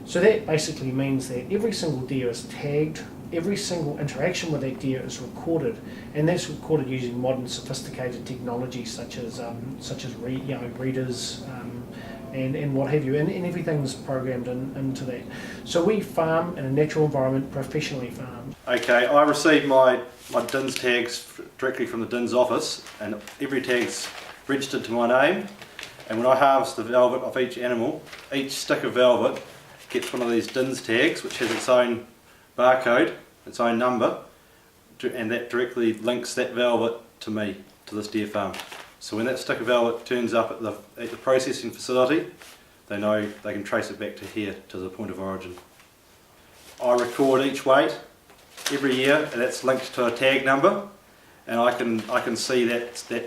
So that basically means that every single deer is tagged, every single interaction with that deer is recorded, and that's recorded using modern sophisticated technology such as readers and what have you, and everything's programmed into that. So we farm in a natural environment, professionally farmed. Okay, I received my DINZ tags directly from the DINZ office, and every tag's registered to my name, and when I harvest the velvet of each animal, each stick of velvet gets one of these DINZ tags which has its own barcode, its own number, and that directly links that velvet to me, to this deer farm. So when that stick of velvet turns up at the processing facility, they know they can trace it back to here, to the point of origin. I record each weight every year, and that's linked to a tag number, and I can see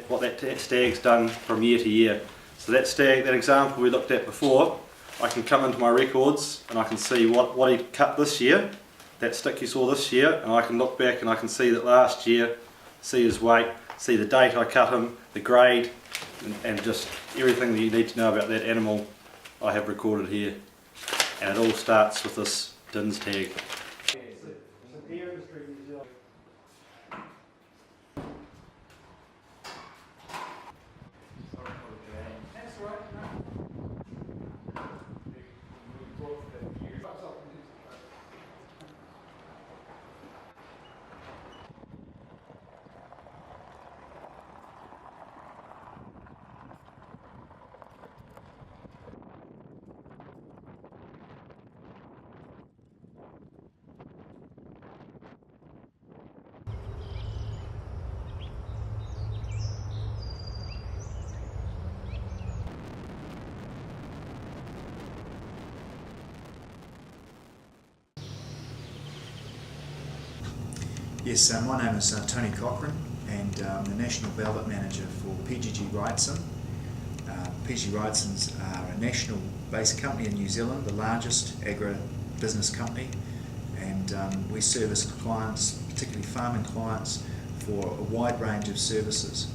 what that stag's done from year to year. So that stag, that example we looked at before, I can come into my records and I can see what he cut this year, that stick you saw this year, and I can look back and I can see that last year, see his weight, see the date I cut him, the grade, and just everything that you need to know about that animal I have recorded here. And it all starts with this DINZ tag. Yes, my name is Tony Cochran, and I'm the National Velvet Manager for PGG Wrightson. PGG Wrightsons are a national-based company in New Zealand, the largest agri-business company, and we service clients, particularly farming clients, for a wide range of services.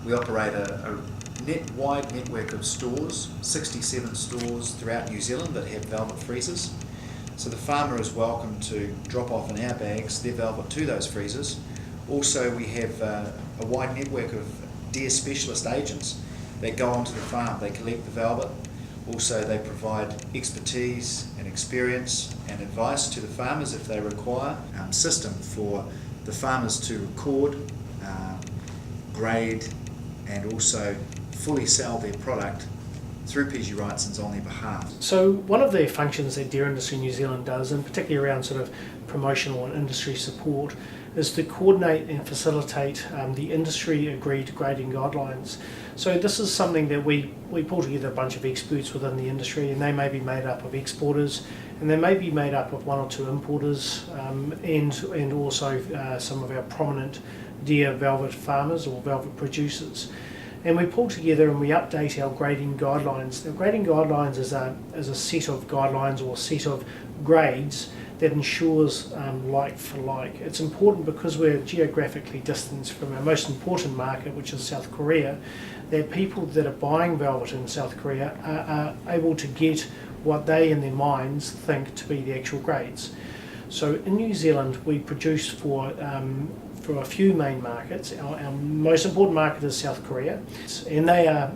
We operate a wide network of stores, 67 stores throughout New Zealand that have velvet freezers. So the farmer is welcome to drop off in our bags their velvet to those freezers. Also, we have a wide network of deer specialist agents that go onto the farm. They collect the velvet. Also, they provide expertise and experience and advice to the farmers if they require. System for the farmers to record, grade, and also fully sell their product through PGG Wrightsons on their behalf. So one of the functions that Deer Industry New Zealand does, and particularly around sort of promotional and industry support, is to coordinate and facilitate the industry agreed grading guidelines. So this is something that we pull together a bunch of experts within the industry, and they may be made up of exporters, and they may be made up of one or two importers, and also some of our prominent deer velvet farmers or velvet producers. And we pull together and we update our grading guidelines. Now, grading guidelines is a set of guidelines or set of grades that ensures like for like. It's important because we're geographically distanced from our most important market, which is South Korea, that people that are buying velvet in South Korea are able to get what they in their minds think to be the actual grades. So in New Zealand we produce for a few main markets. Our most important market is South Korea, and they are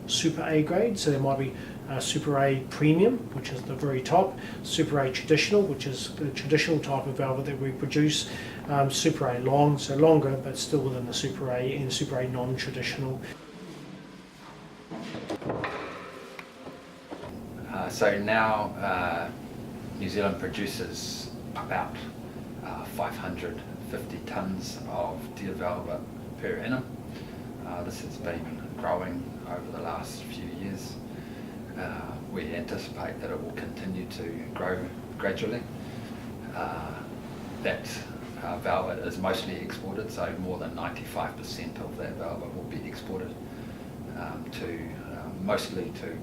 Super A grade, so there might be Super A Premium, which is the very top, Super A Traditional, which is the traditional type of velvet that we produce, Super A Long, so longer but still within the Super A, and Super A Non-Traditional. So now New Zealand produces about 550 tonnes of deer velvet per annum. This has been growing over the last few years. We anticipate that it will continue to grow gradually. That velvet is mostly exported, so more than 95% of that velvet will be exported mostly to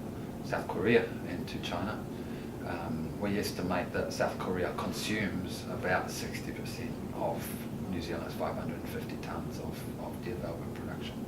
South Korea and to China. We estimate that South Korea consumes about 60% of New Zealand's 550 tonnes of deer velvet production.